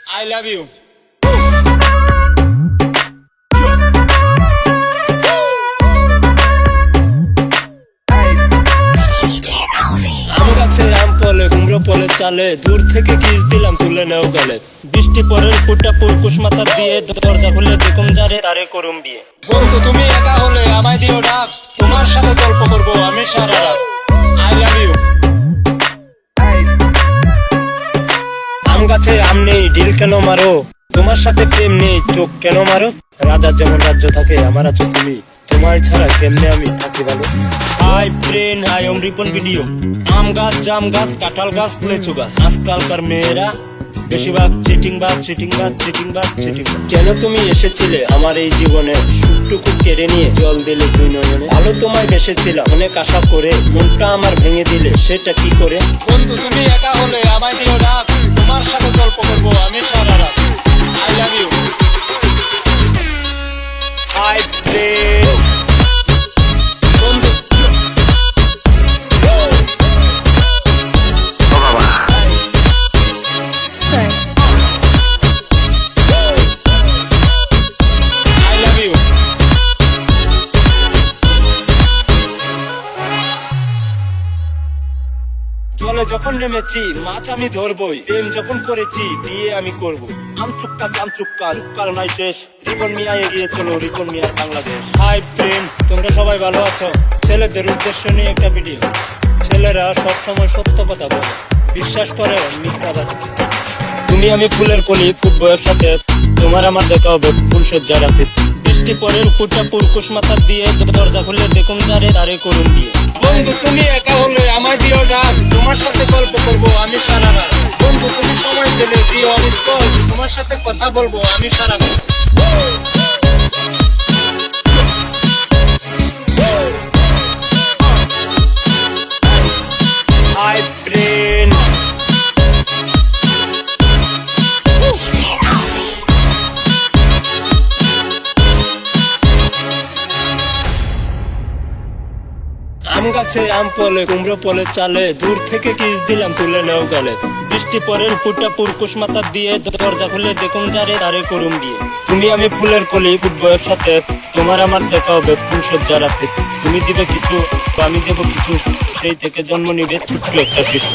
I love you. আম গাছে আম ফলে কুমড়ো ফলে চালে, দূর থেকে কিস দিলাম তুলে নেও গেলে। বৃষ্টি পরের ফুটা পুরকুশ মাথা দিয়ে, দরজা খুলে দেখুন যারে তারে করুম বিয়ে। বন্ধু তুমি একা হলে আমায় দিও ডাক, তোমার সাথে গল্প করবো আমি সারা রাত। I love you. আম গাছে আম নেই ঢিল কেন মারো, তোমার সাথে প্রেম নেই চোখ কেন মারো। রাজার যেমন রাজ্য থাকে আমার আছো তুমি, তোমার ছাড়া কেমনে আমি থাকি ভালো। হাই ফ্রেন্ড, হাই ওম রিপন ভিডিও। আম গাছ, জাম গাছ, কাঁঠাল গাছ, লিচু গাছ, আজকালকার মেয়েরা বেশিরভাগ চিটিং বাজ। কেন তুমি এসেছিলে আমার এই জীবনে, সুখটুকু কেড়ে নিয়ে জল দিলে দুই নয়নে। ভালো তোমায় বেসেছিলাম অনেক আশা করে, মনটা আমার ভেঙে দিলে সেটা কি করে। বন্ধু তুমি একা হলে আমায় দিও ডাক, তোমার সাথে গল্প করবো আমি সারা রাত। I love you. Hi friend, বন্ধু Sir. I love you. জলে যখন নেমেছি মাছ আমি ধরবই, প্রেম যখন করেছি বিয়ে আমি করব। আম চুক্কা জাম চুক্কা রুক্কার নাই শেষ, রিপন মিয়া এগিয়ে চলো রিপন মিয়ার বাংলাদেশ। হাই ফ্রেন্ড, তোমরা সবাই ভালো আছো? ছেলেদের উদ্দেশ্য নিয়ে একটা ভিডিও। ছেলেরা সব সময় সত্য কথা বলে, বিশ্বাস করে মিথ্যাবাদী। তুমি আমি ফুলের কলি ফুটবয়ের সাথে, তোমার আমার দেখা হবে ফুল সজ্জা রাতে। বৃষ্টি পরের ফুটা পুরকুশ মাথা দিয়ে, দরজা খুলে দেখুন যারে তারে করুন বিয়ে। বন্ধু তুমি একা হলে আমায় দিও ডাক, তোমার সাথে গল্প করবো আমি সারা রাত। বন্ধু তুমি সময় পেলে দিও আমি কল, তোমার সাথে কথা বলবো আমি সারা রাত। হাই ফ্রেন্ড, আম গাছে আম ফলে কুমড়ো ফলে চালে, দূর থেকে কিস দিলাম তুলে নেও গেলে। বৃষ্টি পরের ফুটা পুরকুশ মাথা দিয়ে, দরজা খুলে দেখুন যারে তারে করুম বিয়ে। তুমি আমি ফুলের কলি ফুটবয়ের সাথে, তোমার আমার দেখা হবে ফুল সজ্জা রাতে। তুমি দিবে কিছু আমি দেবো কিছু, সেই থেকে জন্ম নিবে ছোট্ট একটা শিশু।